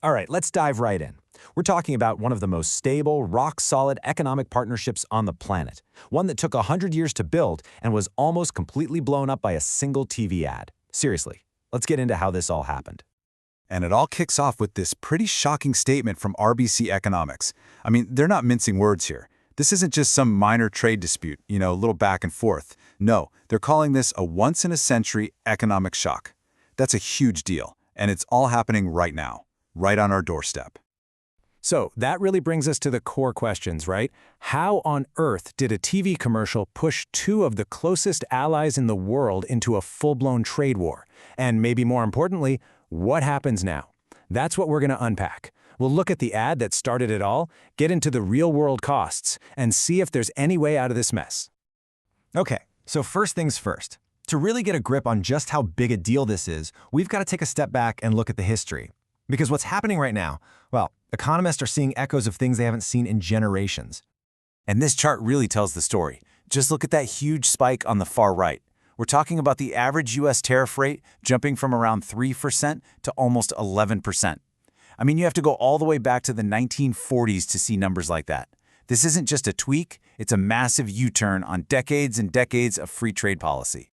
All right, let's dive right in. We're talking about one of the most stable, rock-solid economic partnerships on the planet. One that took 100 years to build and was almost completely blown up by a single TV ad. Seriously, let's get into how this all happened. And it all kicks off with this pretty shocking statement from RBC Economics. I mean, they're not mincing words here. This isn't just some minor trade dispute, a little back and forth. No, they're calling this a once-in-a-century economic shock. That's a huge deal, and it's all happening right now, right on our doorstep. So that really brings us to the core questions, right? How on earth did a TV commercial push two of the closest allies in the world into a full-blown trade war? And maybe more importantly, what happens now? That's what we're going to unpack. We'll look at the ad that started it all, get into the real-world costs, and see if there's any way out of this mess. Okay, so first things first. To really get a grip on just how big a deal this is, we've got to take a step back and look at the history. Because what's happening right now, well, economists are seeing echoes of things they haven't seen in generations. And this chart really tells the story. Just look at that huge spike on the far right. We're talking about the average U.S. tariff rate jumping from around 3% to almost 11%. I mean, you have to go all the way back to the 1940s to see numbers like that. This isn't just a tweak, it's a massive U-turn on decades and decades of free trade policy.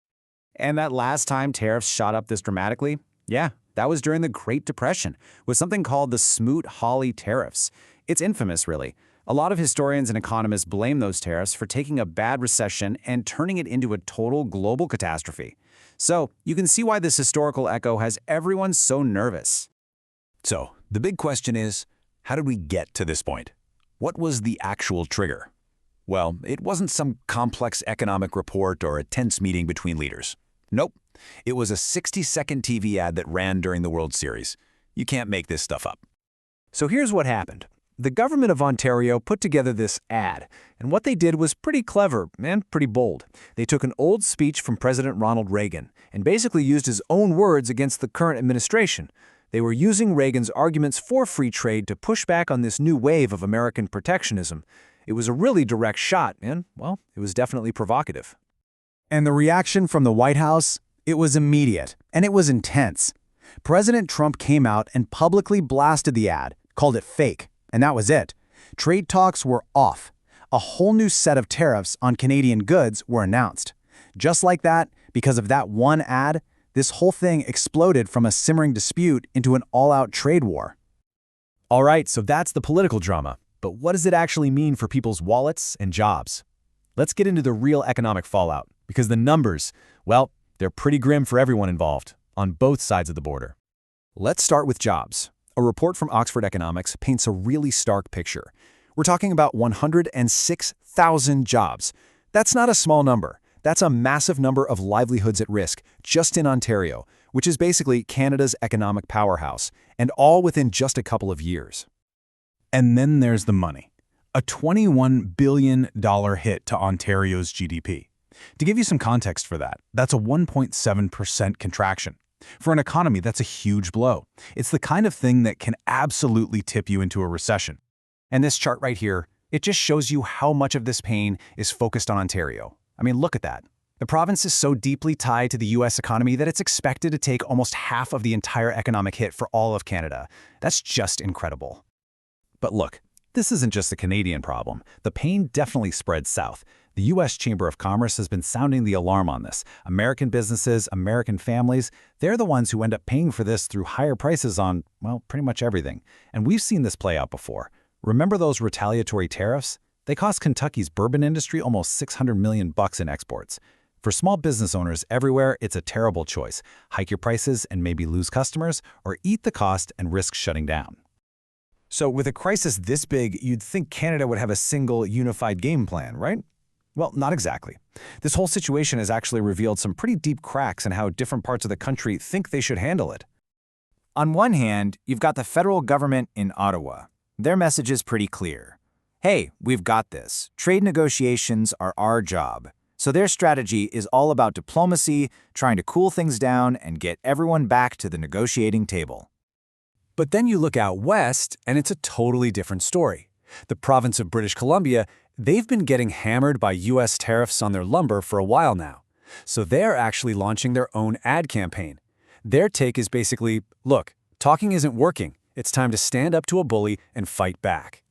And that last time tariffs shot up this dramatically? Yeah, that was during the Great Depression, with something called the Smoot-Hawley tariffs. It's infamous, really. A lot of historians and economists blame those tariffs for taking a bad recession and turning it into a total global catastrophe. So you can see why this historical echo has everyone so nervous. So, the big question is, how did we get to this point? What was the actual trigger? Well, it wasn't some complex economic report or a tense meeting between leaders. Nope. It was a 60-second TV ad that ran during the World Series. You can't make this stuff up. So here's what happened. The government of Ontario put together this ad, and what they did was pretty clever and pretty bold. They took an old speech from President Ronald Reagan and basically used his own words against the current administration. They were using Reagan's arguments for free trade to push back on this new wave of American protectionism. It was a really direct shot, and, well, it was definitely provocative. And the reaction from the White House? It was immediate, and it was intense. President Trump came out and publicly blasted the ad, called it fake, and that was it. Trade talks were off. A whole new set of tariffs on Canadian goods were announced. Just like that, because of that one ad, this whole thing exploded from a simmering dispute into an all-out trade war. All right, so that's the political drama. But what does it actually mean for people's wallets and jobs? Let's get into the real economic fallout, because the numbers, well, they're pretty grim for everyone involved, on both sides of the border. Let's start with jobs. A report from Oxford Economics paints a really stark picture. We're talking about 106,000 jobs. That's not a small number. That's a massive number of livelihoods at risk just in Ontario, which is basically Canada's economic powerhouse, and all within just a couple of years. And then there's the money. A $21 billion hit to Ontario's GDP. To give you some context for that, that's a 1.7% contraction. For an economy, that's a huge blow. It's the kind of thing that can absolutely tip you into a recession. And this chart right here, it just shows you how much of this pain is focused on Ontario. I mean, look at that. The province is so deeply tied to the U.S. economy that it's expected to take almost half of the entire economic hit for all of Canada. That's just incredible. But look, this isn't just a Canadian problem. The pain definitely spreads south. The U.S. Chamber of Commerce has been sounding the alarm on this. American businesses, American families, they're the ones who end up paying for this through higher prices on, well, pretty much everything. And we've seen this play out before. Remember those retaliatory tariffs? They cost Kentucky's bourbon industry almost $600 million in exports. For small business owners everywhere, it's a terrible choice. Hike your prices and maybe lose customers, or eat the cost and risk shutting down. So with a crisis this big, you'd think Canada would have a single, unified game plan, right? Well, not exactly. This whole situation has actually revealed some pretty deep cracks in how different parts of the country think they should handle it. On one hand, you've got the federal government in Ottawa. Their message is pretty clear. Hey, we've got this. Trade negotiations are our job. So their strategy is all about diplomacy, trying to cool things down and get everyone back to the negotiating table. But then you look out west, and it's a totally different story. The province of British Columbia, they've been getting hammered by U.S. tariffs on their lumber for a while now. So they're actually launching their own ad campaign. Their take is basically, look, talking isn't working, It's time to stand up to a bully and fight back.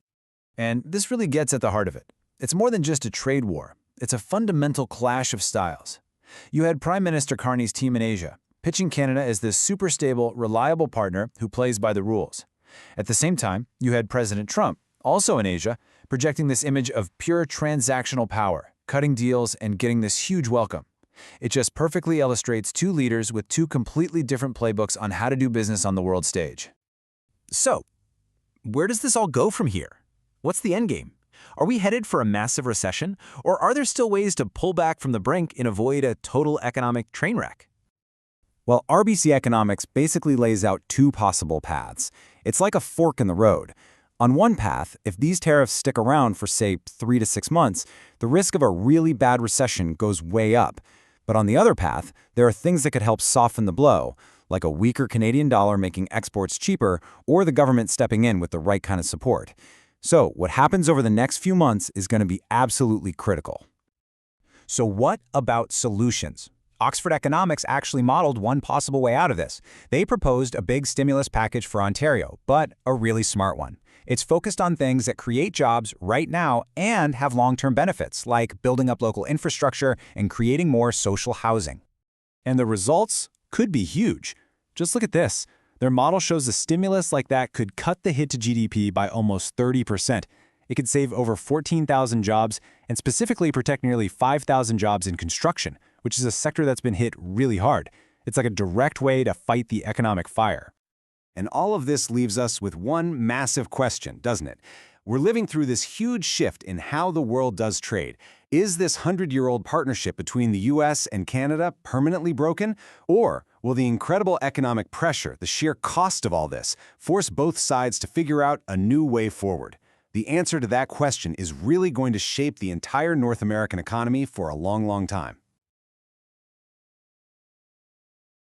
And this really gets at the heart of it. It's more than just a trade war. It's a fundamental clash of styles. You had Prime Minister Carney's team in Asia, pitching Canada as this super stable, reliable partner who plays by the rules. At the same time, you had President Trump, also in Asia, projecting this image of pure transactional power, cutting deals and getting this huge welcome. It just perfectly illustrates two leaders with two completely different playbooks on how to do business on the world stage. So, where does this all go from here? What's the endgame? Are we headed for a massive recession, or are there still ways to pull back from the brink and avoid a total economic train wreck? Well, RBC Economics basically lays out two possible paths. It's like a fork in the road. On one path, if these tariffs stick around for, say, 3 to 6 months, the risk of a really bad recession goes way up. But on the other path, there are things that could help soften the blow, like a weaker Canadian dollar making exports cheaper or the government stepping in with the right kind of support. So what happens over the next few months is going to be absolutely critical. So what about solutions? Oxford Economics actually modeled one possible way out of this. They proposed a big stimulus package for Ontario, but a really smart one. It's focused on things that create jobs right now and have long-term benefits, like building up local infrastructure and creating more social housing. And the results could be huge. Just look at this. Their model shows a stimulus like that could cut the hit to GDP by almost 30%. It could save over 14,000 jobs and specifically protect nearly 5,000 jobs in construction, which is a sector that's been hit really hard. It's like a direct way to fight the economic fire. And all of this leaves us with one massive question, doesn't it? We're living through this huge shift in how the world does trade. Is this 100-year-old partnership between the US and Canada permanently broken? Or will the incredible economic pressure, the sheer cost of all this, force both sides to figure out a new way forward? The answer to that question is really going to shape the entire North American economy for a long, long time.